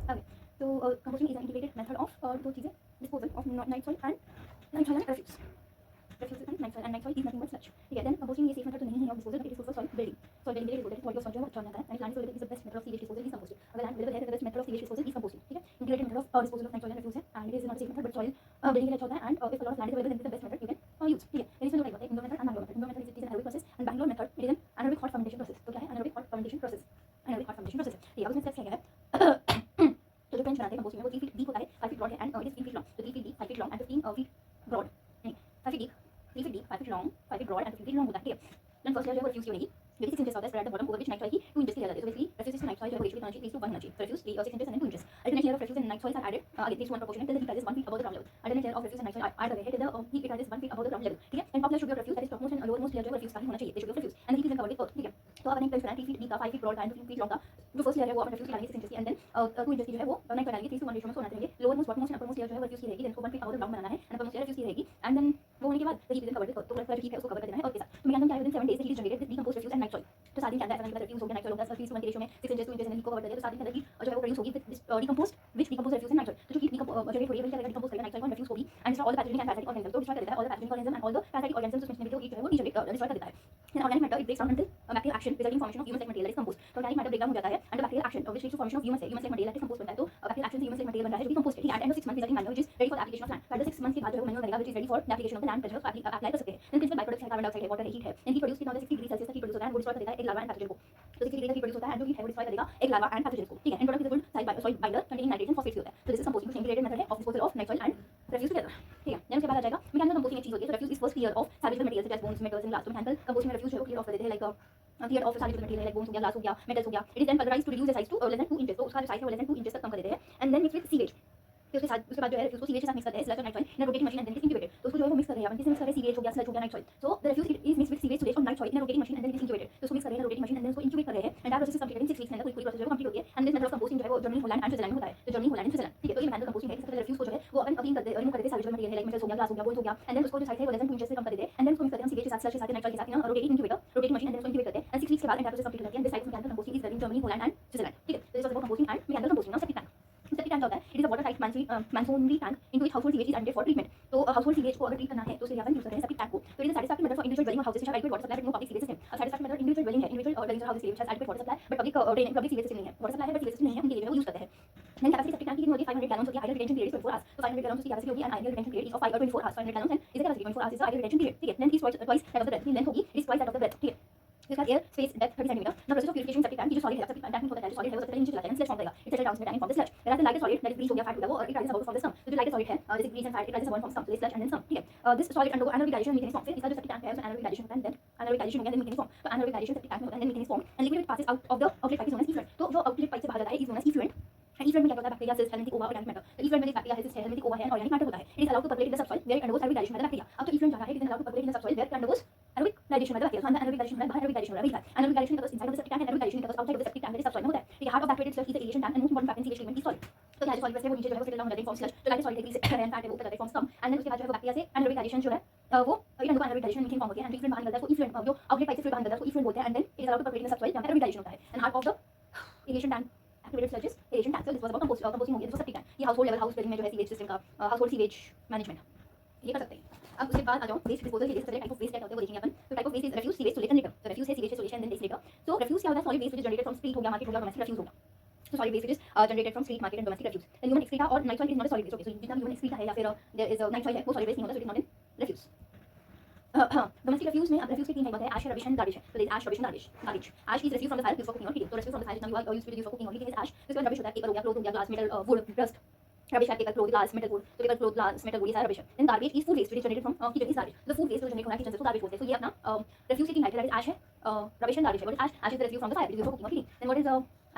Okay. So composting is an integrated method of दो चीज़ें disposal of night soil and refuse. Refuse and night soil is nothing but sludge. ठीक है. Then composting ये safe method तो नहीं है of disposal, but it is good for soil building. Soil building के लिए good है. Quality of soil जो है वो अच्छा हो जाता है. And land is available is the best method of sewage disposal is composting. अगर land available है तो the best method of sewage disposal is composting. ठीक है. Integrated method of disposal of night soil and refuse है. And it is not a safe method but soil building के लिए अच्छा होता है. And if a lot of land is available then it is the best method you can use. ठीक है. Then इसमें दो टाइप होते हैं. Indoor method and Bangalore method. Indoor method is an aerobic process and Bangalore method it is an anaerobic hot fermentation process. तो क्या है anaerobic hot fermentation process? Anaerobic hot fermentation process है. ठीक है. अब इसमें steps क्या है? तो जो ट्रेंच बनाते हैं कंपोस्टिंग में वो 3 फीट डीप होता है, 5 फीट ब्रॉड है and it is 3 feet long. तो 3 feet deep, 5 feet long and 15 feet broad. नहीं, 5 feet deep, 3 feet deep, 5 feet long, 5 feet broad and 15 feet long होता है. ठीक है. देन फर्स्ट लेयर जो है रिफ्यूज की बनेगी. जो 6 इंचेस होता है spread the bottom over which night soil की 2 इंचेस की जाती है. तो basically refuse to night soil जो है रेशियो होना चाहिए 3:1 होना चाहिए. Refuse 6 inches and 2 inches. Alternate layer of refuse and night soils are added again 3:1 proportion until the heat rises 1 feet above the ground level. Alternate layer of refuse and night soil are added till the heat rises 1 feet above the ground level. ठीक है. And top layer should be of refuse that is topmost and lowermost layer जो है refuse का ही होना चाहिए. They should be of refuse and the heat is then covered with earth. ठीक है. तो अब हमने प्लान 3 फीट डीप का 5 फीट ब्रॉड का एंड 15 फीट लॉन्ग का जो फर्स्ट लेयर है वो अपन refuse की डालेंगे 6 इंचेस की एंड देन 2 इंचेस की जो है वो नाइट डालेंगे 3:1 रेशियो में सोना चाहिए. लोअरमोस्ट बॉटमोस्ट एंड अपरमोस्ट लेयर जो है refuse की रहेगी. देन इसको 1 फीट above the ground बनाना है एंड अपरमोस्ट लेयर refuse की रहेगी एंड देन वो होने के बाद the heat is then covered with earth. तो पूरा जो heat है उसको कवर कर देना है earth के साथ. तो मेकेनिज्म क्या है? within 7 days the heat is generated with decomposed refuse and night soil. तो 7 दिन के अंदर ऐसा नहीं पता refuse हो गया night soil हो गया 3:1 के रेशियो में 6 इंचेस 2 इंचेस एंड को कवर कर दिया. तो 7 दिन के अंदर heat जो है वो प्रोड्यूस होगी with decomposed which decomposed refuse and night soil. तो जो heat जनरेट हो रही है वही क्या करेगा डिकम्पोज करेगा नाइट सॉइल को refuse को भी and destroy all the pathogenic and parasitic organisms. तो डिस्ट्रॉय कर देता है all the pathogenic organisms and all the parasitic organisms उसमें जो heat जो है वो डिस्ट्रॉय कर देता है. Then organic matter it breaks down until bacterial action resulting formation of human like material that is compost. तो organic matter break down हो जाता है and bacterial action which leads to formation of human like material that is compost बनता है. तो bacterial action से human like material बन रहा है जो कि compost है. At the end of 6 months resulting manure which is ready for the application of land. बाद 6 months के बाद जो है वो manure बनेगा which is ready for the application of the land पर जो अप्लाई कर सकते हैं. Then principal byproducts है कार्बन डाइऑक्साइड है water है heat है. And heat produce कितना होता है 60 डिग्री सेल्सियस तक heat produce होता है and वो डिस्ट्रॉय कर देता है एक लार्वा एंड पैथोजन को. तो 60 डिग्री तक heat produce होता है and जो heat है वो डिस्ट्रॉय करेगा एक लार्वा एंड पैथोजन को. ठीक है. And product is a good soil binder containing nitrogen and phosphate होता है. तो this is composting which integrated method है of disposal of night soil and refuse together. ठीक है. देन उसके बाद आ जाएगा मैकेनिकल कंपोस्टिंग एक चीज होती है. तो refuse is first clear of salvageable materials such as bones metals and glass. तो मैकेनिकल कंपोस्टिंग में refuse जो है clear off कर देते हैं like clear of salvageable material like bones हो गया glass हो गया metals हो गया. It is then pulverized to reduce the size to less than 2 inches. तो उसका जो size है वो less than 2 inches तक कम कर देते हैं and then mix with sewage. फिर उसके बाद जो है refuse को सीवेज के साथ मिक्स करते हैं स्लज और night soil in rotating machine and then it is incubated. तो उसको जो है वो मिक्स कर रहे हैं अपन किससे मिक्स कर रहे हैं सीवेज हो गया स्लज हो गया night soil. So the refuse is mix with sewage sludge और night soil in rotating machine and then it is incubated. तो उसको मिक्स कर रहे हैं रोटेटिंग मशीन एंड देन उसको इंक्यूबेट कर रहे हैं and that process is completed in 6 weeks में. पूरी प्रोसेस जो है कंप्लीट होती है and this method of composting जो है वो जर्मनी होलैंड एंड स्विट्जरलैंड में होता है. तो जर्मनी होलैंड एंड स्विट्जरलैंड. ठीक है. तो ये मैकेनिकल कंपोस्टिंग है. इससे पहले refuse को जो है वो अपन क्लीन करते रिमूव करते हैं salvageable material लाइक मेटल्स हो गया ग्लास हो गया बोन्स हो गया एंड देन उसको जो साइज है वो लेस देन 2 इंचेस से कम कर देते हैं एंड देन उसको मिक्स करते हैं सीवेज के साथ स्लज के साथ नाइट सॉइल के साथ in rotating incubator rotating machine and then उसको इंक्यूबेट करते हैं एंड 6 वीक्स के बाद एंड प्रोसेस कंप्लीट होती है. This type of mechanical composting is done in Germany Holland and Switzerland. ठीक है. तो this was about composting and mechanical composting. Now septic tank. Septic tank क्या होता है? It is a water tight masonry tank into which household sewage is added for treatment. तो household sewage को अगर treat करना है तो उसके लिए अपन यूज करते हैं सेप्टिक टैंक को. तो it is satisfactory method for individual dwelling or houses which have adequate water supply but no public sewage system. A satisfactory method individual dwelling है इंडिविजुअल dwellings और houses के लिए which has adequate water supply but public sewage system नहीं है. Water supply है but sewage system नहीं है उनके लिए वो यूज करते हैं. Then capacity septic tank की कितनी होती है 500 gallons होती है. Ideal retention period is 24 hours. तो 500 gallons उसकी capacity होगी and ideal retention period is of 24 hours. 500 gallons and is the capacity 24 hours is the ideal retention period. ठीक है. Length is twice that of the breadth. Length होगी is twice that of the breadth. ठीक है. इसका air space depth 30 centimetre. Now process of purification septic tank की जो solid है septic tank में होता है जो सॉलिड है वो सबसे पहले नीचे चलाते हैं स्लज फॉर्म करेगा. इट सेटल डाउन में tank form the sludge. Whereas the lighter solid that is grease हो गया फैट हो गया वो it rises above from the slum. तो जो लाइटर सॉलिड है जैसे grease and fat it rises above from slum. तो स्लज एंड देन स्लम. ठीक है. This solid undergo anaerobic digestion methane form. फिर इसका जो सेप्टिक टैंक है उसमें anaerobic digestion होता है देन anaerobic digestion हो गया देन मीथेन फॉर्म. तो anaerobic digestion सेप्टिक टैंक में होता है then methane form and liquid which passes out of the outlet pipe is known as effluent. तो जो आउटलेट पाइप से बाहर जाता है is known as effluent. And effluent में क्या होता है bacteria cells helminthic ova organic matter. तो इफ्लुएंट में बैक्टीरिया सेल्स हेल्मेटिक ओवा है ऑर्गेनिक मैटर होता है. It is allowed to percolate in the subsoil where it undergoes anaerobic digestion by the bacteria. अब तो इफ्लुएंट जा रहा है it is allowed to percolate in the subsoil where it undergoes anaerobic digestion by the bacteria. So अंदर anaerobic digestion है बाहर anaerobic digestion हो रहा है. anaerobic digestion का inside of the septic tank and anaerobic digestion का outside of the septic tank that is subsoil में होता है. ठीक है. Heart of bacteria sludge is the aeration tank and most important factor in sewage treatment is soil. तो क्या है solid है वो नीचे जो है वो सेटल डाउन हो जाता है फॉर्म स्लज. जो लाइटर सॉलिड है ग्रीस एंड फैट है वो ऊपर जाता है फॉर्म स्लम एंड देन उसके बाद जो है वो बैक्टीरिया से anaerobic digestion जो है वो it undergo anaerobic digestion methane form होती है एंड इफ्लुएंट बाहर निकलता है. तो इफ्लुएंट जो आउटलेट पाइप से फ्लूइड बाहर निकलता है उसको इफ्लुएंट बोलते हैं and then it is allowed to percolate in the subsoil जहां पे anaerobic digestion होता है. And heart of the aeration tank activated sludges aeration tank. So this was about composting हो गया. तो सेप्टिक टैंक ये हाउसहोल्ड लेवल हाउस बिल्डिंग में जो है सीवेज सिस्टम का हाउसहोल्ड सीवेज मैनेजमेंट ये कर सकते हैं. अब उसके बाद आ जाओ वेस्ट डिस्पोजल के लिए. सबसे टाइप ऑफ वेस्ट क्या होता है वो देखेंगे अपन. तो type of waste is refuse sewage solution generator. तो refuse है sewage solution then waste generator. तो refuse क्या होता है solid waste generated from street हो गया मार्केट हो गया डोमेस्टिक refuse हो गया. तो solid waste is generated from street market and domestic refuse. Then human excreta और night soil is not a solid waste. Okay. So जितना ह्यूमन एक्सक्रीटा है या फिर देयर इज नाइट सॉइल है वो सॉलिड वेस्ट नहीं होता. So it is not in refuse. Domestic refuse में अब refuse के तीन टाइप होते हैं एश रबिश एंड गार्बेज. तो there ash rubbish and garbage. Ash is refuse from the fire used for cooking or heating. तो refuse from the fire जितना भी use to use for cooking और heating is ash. उसके बाद rubbish होता है paper हो गया क्लॉथ हो गया glass metal would rust. rubbish like paper cloth glass metal wood. तो paper cloth glass metal would ये सारा rubbish है. then garbage is food waste which is generated from kitchen is garbage. तो food waste जो generate हो रहा है kitchen से तो garbage बोलते हैं. तो ये अपना refuse के तीन टाइप है. ash है rubbish and garbage है. Ash is the refuse from the fire used for cooking or heating. then what is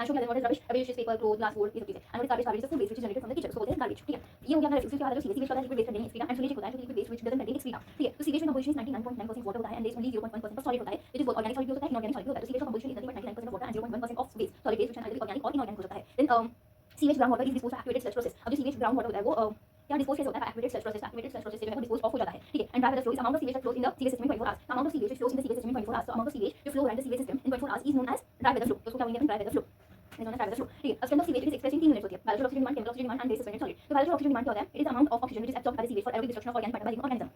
ash हो गया. then what is rubbish? Rubbish is paper cloth glass wood ये सब चीजें. and what is garbage is the food waste which is generated from the kitchen. so बोलते हैं garbage. ठीक है. ये हो गया अपना refuse. के बाद जो सीवेज होता है liquid waste containing excreta and sewage होता है liquid waste which doesn't contain excreta. ठीक है. तो सीवेज में composition is 99.9% water होता है and there is only 0.1% of solid होता है which is both organic solid भी होता है inorganic solid भी होता है. तो सीवेज का composition is nothing but 99% of water and 0.1% of waste solid waste which is either organic or inorganic हो सकता है. then sewage ground water is dispose activated sludge process. अब जो सीवेज ग्राउंड वाटर होता है वो क्या डिस्पोज कैसे होता है activated sludge process. Activated sludge process से जो है वो डिस्पोज ऑफ हो जाता है. ठीक है. And dry the flow is amount of sewage that flows in the sewage system in 24 hours. Amount of sewage flows in the sewage system in 24 hours. तो अमाउंट ऑफ सीवेज जो flow around the sewage system in 24 hours is known as dry weather flow. तो उसको क्या बोलेंगे अपन dry weather flow. Is known as dry weather flow. ठीक है. Strength of sewage is expressed in 3 units होती है. biological oxygen demand, chemical oxygen demand, and base suspended solid. So biological oxygen demand क्या होता है? It is the amount of oxygen which is absorbed by the sewage for aerobic destruction of organic matter by living organism.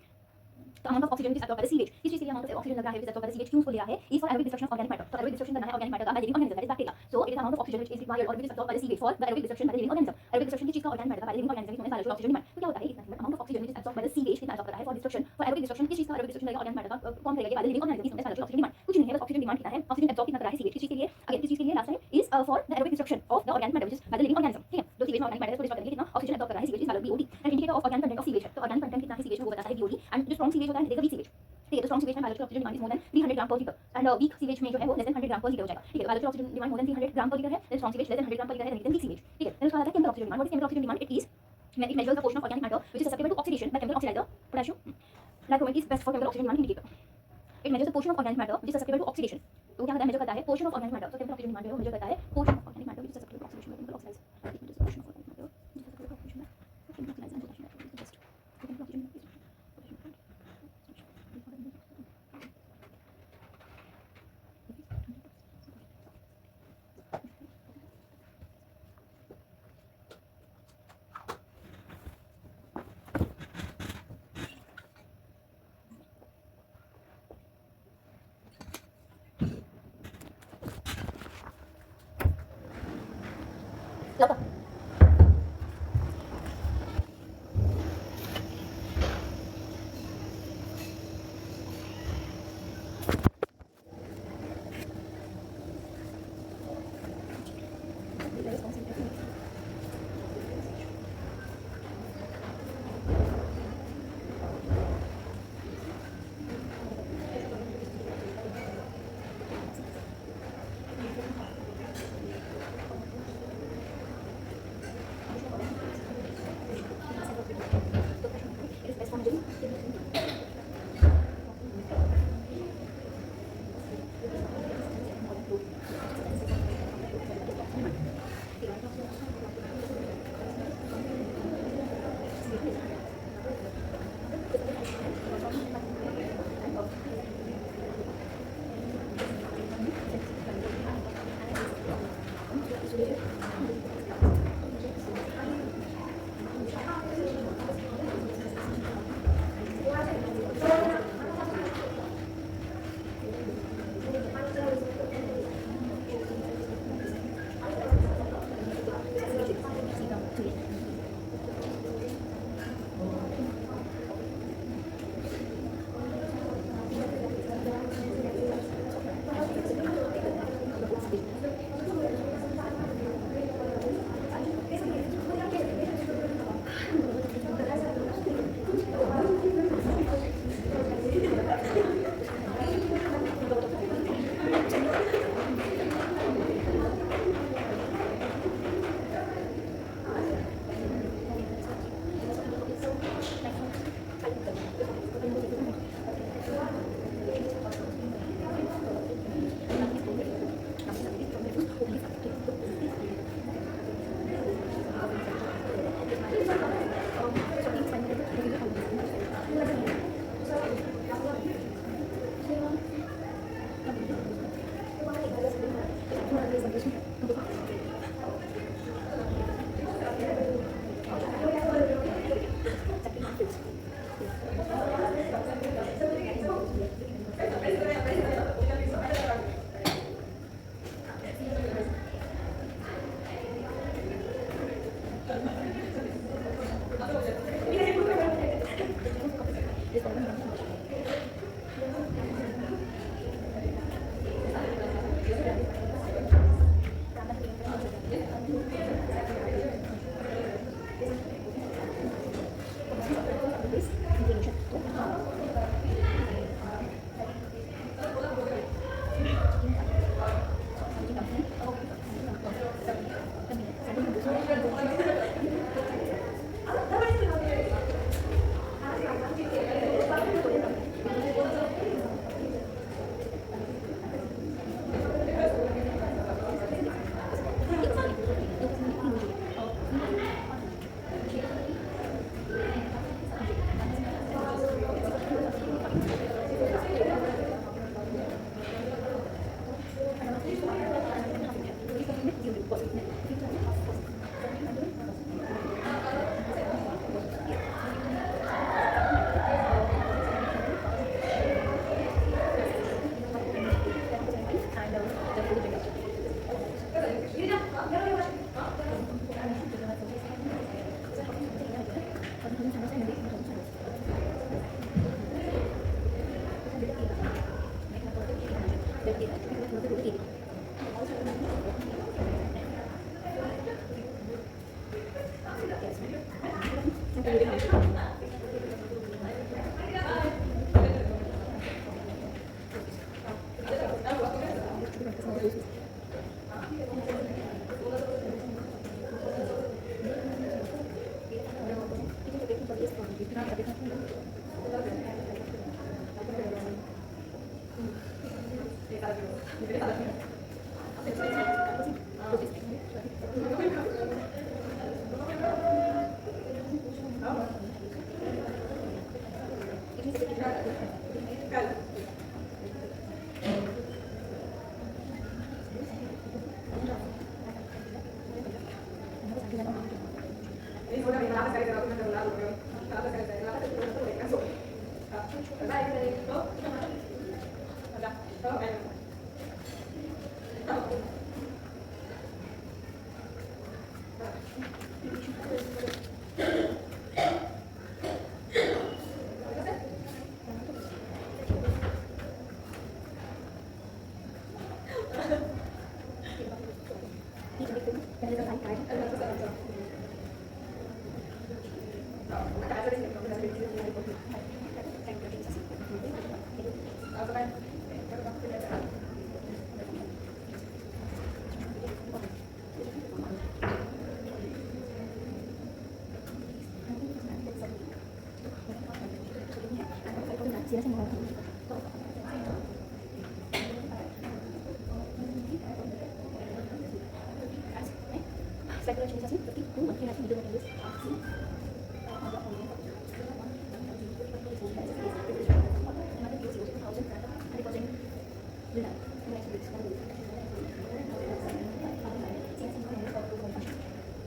The amount of oxygen which is absorbed by the sewage. किस चीज के लिए amount of oxygen लग रहा है which is absorbed by the sewage क्यों उसको लिया है? Is for aerobic destruction of organic matter. तो aerobic destruction करना है organic matter का by living organism, that is bacteria. So it is the amount of oxygen which is required or which is absorbed by the sewage for the aerobic destruction by the living organism. aerobic destruction किस चीज का organic matter का by living organism इसमें biological oxygen demand. तो क्या होता है इसमें amount of oxygen which is absorbed by the sewage कितना absorb कर रहा है for destruction for aerobic destruction किस चीज का aerobic destruction करेगा organic matter का कौन करेगा by the living organism इसमें biological oxygen demand. कुछ नहीं है बस oxygen demand कितना है oxygen absorb कितना कर रहा है sewage किस चीज के लिए अगेन किस चीज के लिए last time is for the aerobic destruction of the organic matter which is by the living organism. ठीक है जो sewage में organic matter को destroy करने के लिए कितना oxygen absorb कर रहा है sewage is value BOD. and indicator of organic content of sewage है तो organic content कितना है sewage में वो बताता है BOD and जो strong sewage होता है देगा weak sewage. ठीक है तो strong sewage में biological oxygen demand is more than 300 gram per liter and weak sewage में जो है वो less than 100 ग्राम per liter हो जाएगा. ठीक है biological oxygen demand more than 300 ग्राम per liter है then strong sewage less than 100 ग्राम per liter है then weak sewage. ठीक है then उसका आता है chemical oxygen demand. What is chemical oxygen demand? It is it measures the portion of organic matter which is susceptible to oxidation by chemical oxidizer potassium dichromate is best for chemical oxygen demand indicator. It measures the portion of organic matter which is susceptible to oxidation. तो क्या करता है measure करता है portion of organic matter. तो chemical oxygen demand जो measure करता है portion of organic matter which is susceptible to oxidation by chemical oxidizer. It measures the portion of organic matter which is susceptible to oxidation by chemical oxidizer and potassium dichromate is the best. So chemical oxygen demand is लगा Psychologisasi berarti mungkin nanti video menulis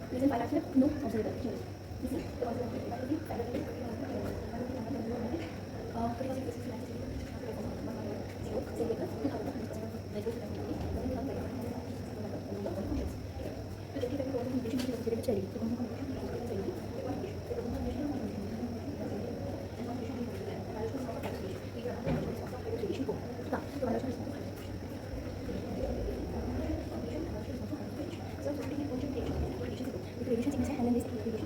Reason by accident? No, observer. Choose. You see, the observer Relation